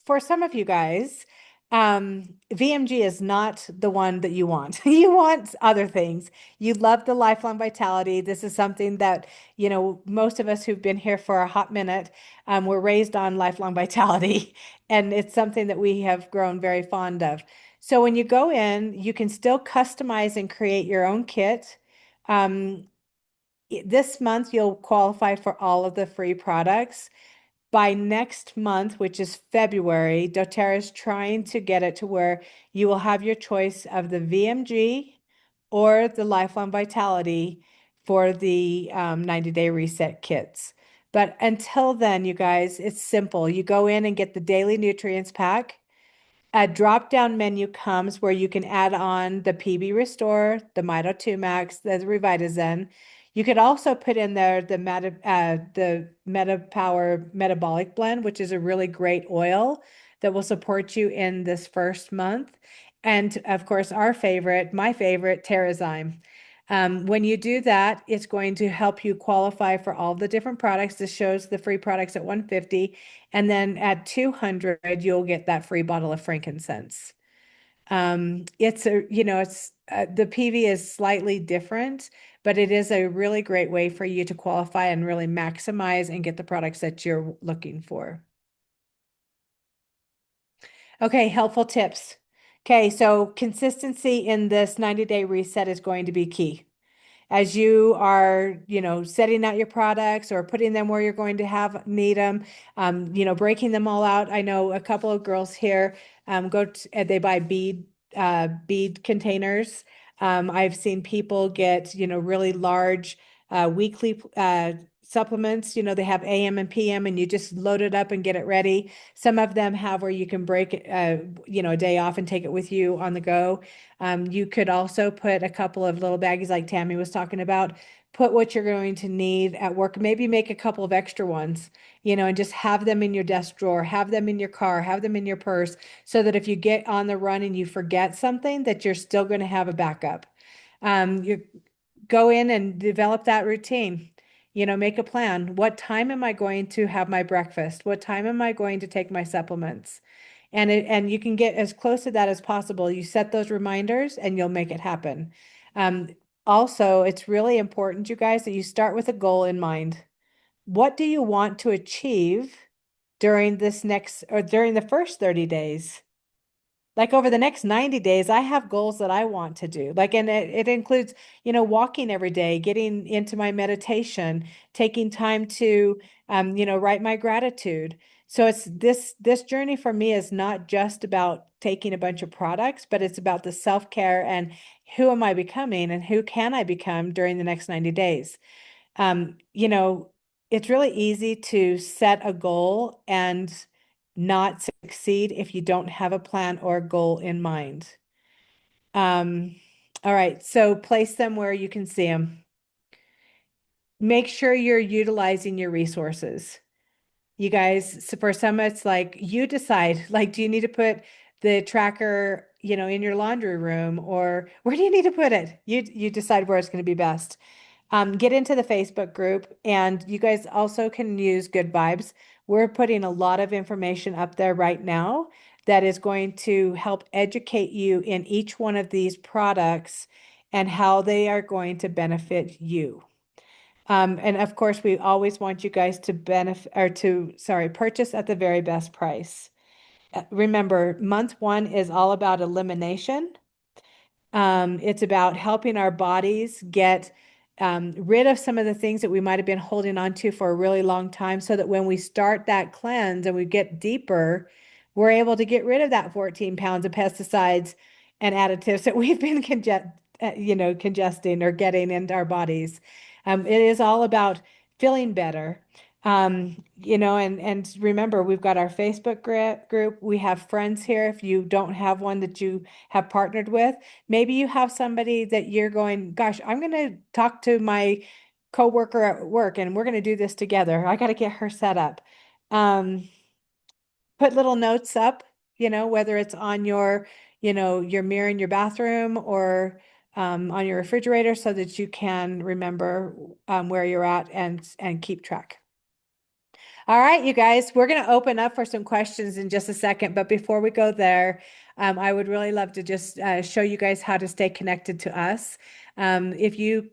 for some of you guys, VMG is not the one that you want. You want other things. You love the lifelong vitality. This is something that, most of us who've been here for a hot minute, were raised on lifelong vitality, and it's something that we have grown very fond of. So when you go in, you can still customize and create your own kit. This month, you'll qualify for all of the free products. By next month, which is February, doTERRA is trying to get it to where you will have your choice of the VMG or the Lifelong Vitality for the 90-day reset kits. But until then, you guys, it's simple. You go in and get the daily nutrients pack. A drop-down menu comes where you can add on the PB Restore, the Mito 2 Max, the Revitazen. You could also put in there the Meta Power Metabolic Blend, which is a really great oil that will support you in this first month. And of course, my favorite, Terrazyme. When you do that, it's going to help you qualify for all the different products. This shows the free products at 150, and then at 200, you'll get that free bottle of frankincense. The PV is slightly different, but it is a really great way for you to qualify and really maximize and get the products that you're looking for. Okay, helpful tips. Okay, so consistency in this 90-day reset is going to be key. As you are, setting out your products or putting them where you're going to need them, breaking them all out. I know a couple of girls here they buy bead containers. I've seen people get, really large weekly supplements. They have AM and PM, and you just load it up and get it ready. Some of them have where you can break it, a day off and take it with you on the go. You could also put a couple of little baggies like Tammy was talking about, put what you're going to need at work, maybe make a couple of extra ones, and just have them in your desk drawer, have them in your car, have them in your purse, so that if you get on the run and you forget something, that you're still going to have a backup. You go in and develop that routine. Make a plan. What time am I going to have my breakfast? What time am I going to take my supplements? And you can get as close to that as possible. You set those reminders and you'll make it happen. Also, it's really important, you guys, that you start with a goal in mind. What do you want to achieve during the first 30 days? Like over the next 90 days, I have goals that I want to do. And it includes, walking every day, getting into my meditation, taking time to, write my gratitude. So it's this journey for me is not just about taking a bunch of products, but it's about the self-care and who am I becoming and who can I become during the next 90 days. Um, you know, it's really easy to set a goal and not succeed if you don't have a plan or a goal in mind. Um, all right, so place them where you can see them. Make sure you're utilizing your resources. You guys, so for some, it's like you decide, like, do you need to put the tracker, in your laundry room, or where do you need to put it? You decide where it's going to be best. Get into the Facebook group, and you guys also can use Good Vibes. We're putting a lot of information up there right now that is going to help educate you in each one of these products and how they are going to benefit you. And of course, we always want you guys to purchase at the very best price. Remember, month one is all about elimination. It's about helping our bodies get rid of some of the things that we might have been holding on to for a really long time, so that when we start that cleanse and we get deeper, we're able to get rid of that 14 pounds of pesticides and additives that we've been congesting or getting into our bodies. It is all about feeling better. And remember, we've got our Facebook group. We have friends here. If you don't have one that you have partnered with, maybe you have somebody that you're going, gosh, I'm going to talk to my coworker at work and we're going to do this together. I got to get her set up. Put little notes up, whether it's on your mirror in your bathroom or on your refrigerator, so that you can remember where you're at and keep track. All right, you guys, we're going to open up for some questions in just a second. But before we go there, I would really love to just show you guys how to stay connected to us. If you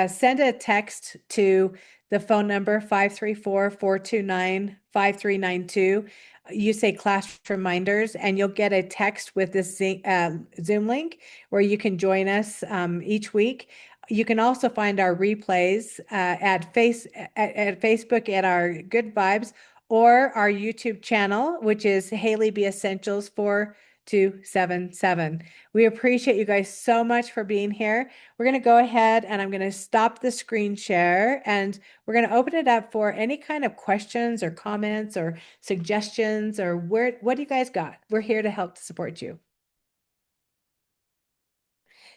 send a text to the phone number 534-429-5392, you say class reminders, and you'll get a text with this Zoom link where you can join us each week. You can also find our replays at Facebook at our Good Vibes, or our YouTube channel, which is Haley B Essentials for 277. We appreciate you guys so much for being here. We're going to go ahead and I'm going to stop the screen share and we're going to open it up for any kind of questions or comments or suggestions or what do you guys got? We're here to help to support you.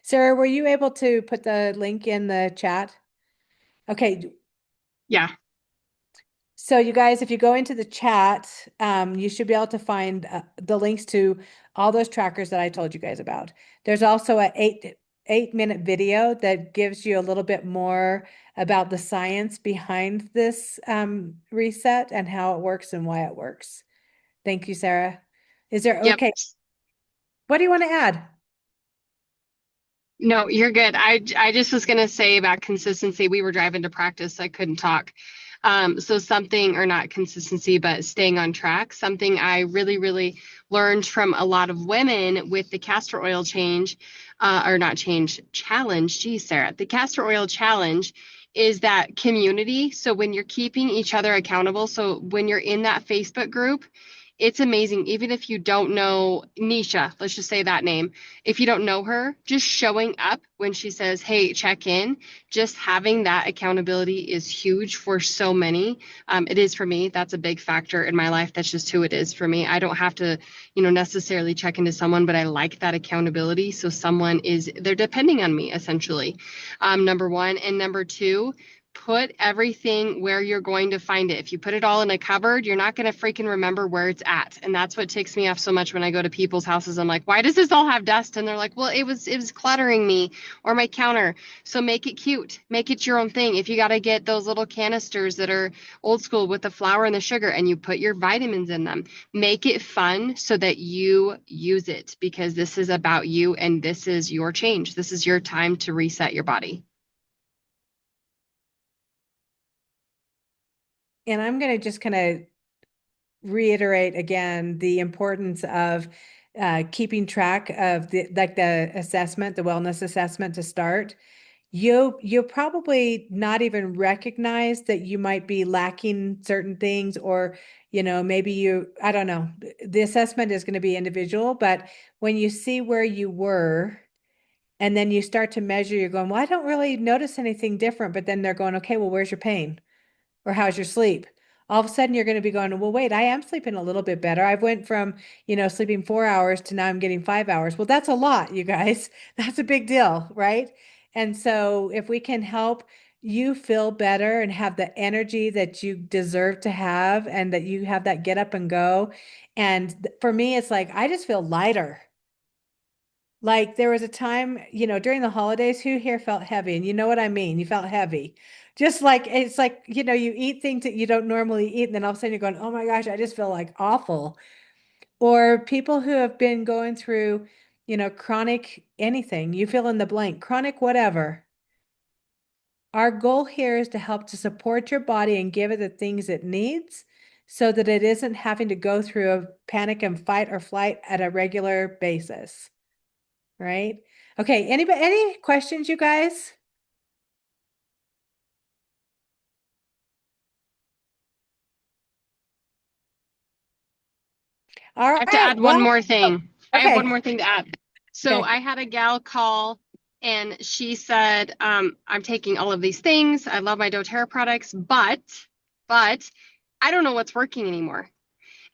Sarah, were you able to put the link in the chat? Okay. Yeah. So you guys, if you go into the chat, you should be able to find the links to all those trackers that I told you guys about. There's also a 8-minute video that gives you a little bit more about the science behind this reset and how it works and why it works. Thank you, Sarah. Is there, Yep. okay. What do you want to add? No, you're good. I just was gonna say about consistency. We were driving to practice, I couldn't talk. So something, or not consistency, but staying on track. Something I really, really learned from a lot of women with the castor oil change, or not change, challenge. Geez, Sarah, the castor oil challenge is that community. So when you're keeping each other accountable, so when you're in that Facebook group, it's amazing. Even if you don't know Nisha, let's just say that name. If you don't know her, just showing up when she says, hey, check in, just having that accountability is huge for so many. It is for me. That's a big factor in my life. That's just who it is for me. I don't have to, necessarily check into someone, but I like that accountability. So they're depending on me essentially. Number one. And number two, put everything where you're going to find it. If you put it all in a cupboard, you're not going to freaking remember where it's at. And that's what ticks me off so much when I go to people's houses. I'm like, why does this all have dust? And they're like, well, it was cluttering me or my counter. So make it cute. Make it your own thing. If you got to get those little canisters that are old school with the flour and the sugar and you put your vitamins in them, make it fun so that you use it, because this is about you and this is your change. This is your time to reset your body. And I'm going to just kind of reiterate again the importance of keeping track of the assessment, the wellness assessment to start. You'll probably not even recognize that you might be lacking certain things, or maybe I don't know. The assessment is going to be individual, but when you see where you were and then you start to measure, you're going, well, I don't really notice anything different. But then they're going, okay, well, where's your pain? Or how's your sleep? All of a sudden you're going to be going, well, wait, I am sleeping a little bit better. I went from, sleeping 4 hours to now I'm getting 5 hours. Well, that's a lot, you guys. That's a big deal, right? And so if we can help you feel better and have the energy that you deserve to have and that you have that get up and go. And for me, it's like, I just feel lighter. Like there was a time, during the holidays, who here felt heavy? And you know what I mean? You felt heavy. Just like it's like, you eat things that you don't normally eat, and then all of a sudden you're going, oh my gosh, I just feel like awful. Or people who have been going through, chronic anything, you fill in the blank, chronic whatever. Our goal here is to help to support your body and give it the things it needs so that it isn't having to go through a panic and fight or flight at a regular basis. Right? Okay, any questions, you guys? All I right. have to add one more thing. I have one Okay. more thing to add. So Okay. I had a gal call and she said, I'm taking all of these things. I love my doTERRA products, but I don't know what's working anymore.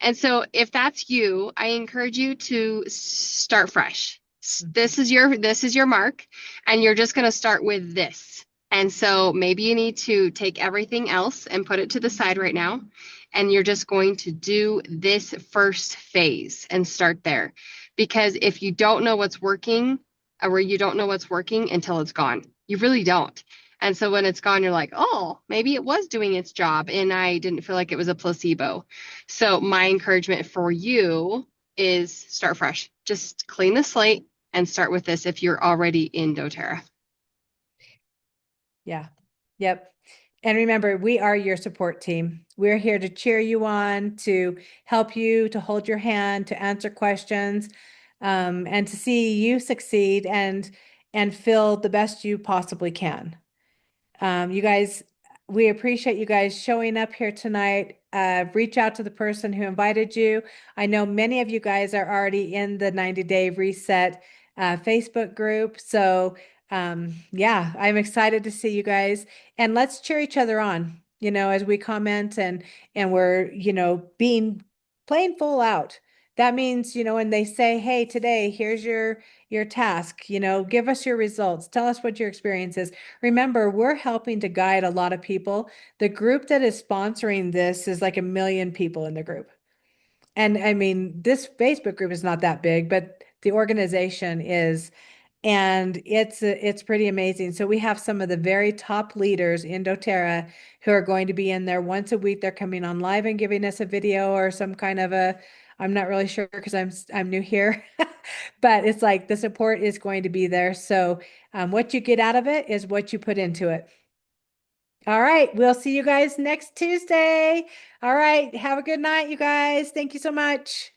And so if that's you, I encourage you to start fresh. This is your mark, and you're just going to start with this. And so maybe you need to take everything else and put it to the side right now. And you're just going to do this first phase and start there. Because if you don't know what's working, or you don't know what's working until it's gone, you really don't. And so when it's gone, you're like, oh, maybe it was doing its job and I didn't feel like it was a placebo. So my encouragement for you is start fresh. Just clean the slate and start with this if you're already in doTERRA. Yeah. Yep. And remember, we are your support team. We're here to cheer you on, to help you, to hold your hand, to answer questions, and to see you succeed and feel the best you possibly can. You guys, We appreciate you guys showing up here tonight. Reach out to the person who invited you. I know many of you guys are already in the 90-day reset Facebook group. So yeah, I'm excited to see you guys. And let's cheer each other on, as we comment and we're, playing full out. That means, when they say, hey, today, here's your task, give us your results. Tell us what your experience is. Remember, we're helping to guide a lot of people. The group that is sponsoring this is like 1 million people in the group. And I mean, this Facebook group is not that big, but the organization is, and it's pretty amazing. So we have some of the very top leaders in doTERRA who are going to be in there once a week. They're coming on live and giving us a video or some kind of I'm not really sure because I'm new here, but it's like the support is going to be there. So what you get out of it is what you put into it. All right, we'll see you guys next Tuesday. All right, have a good night, you guys. Thank you so much.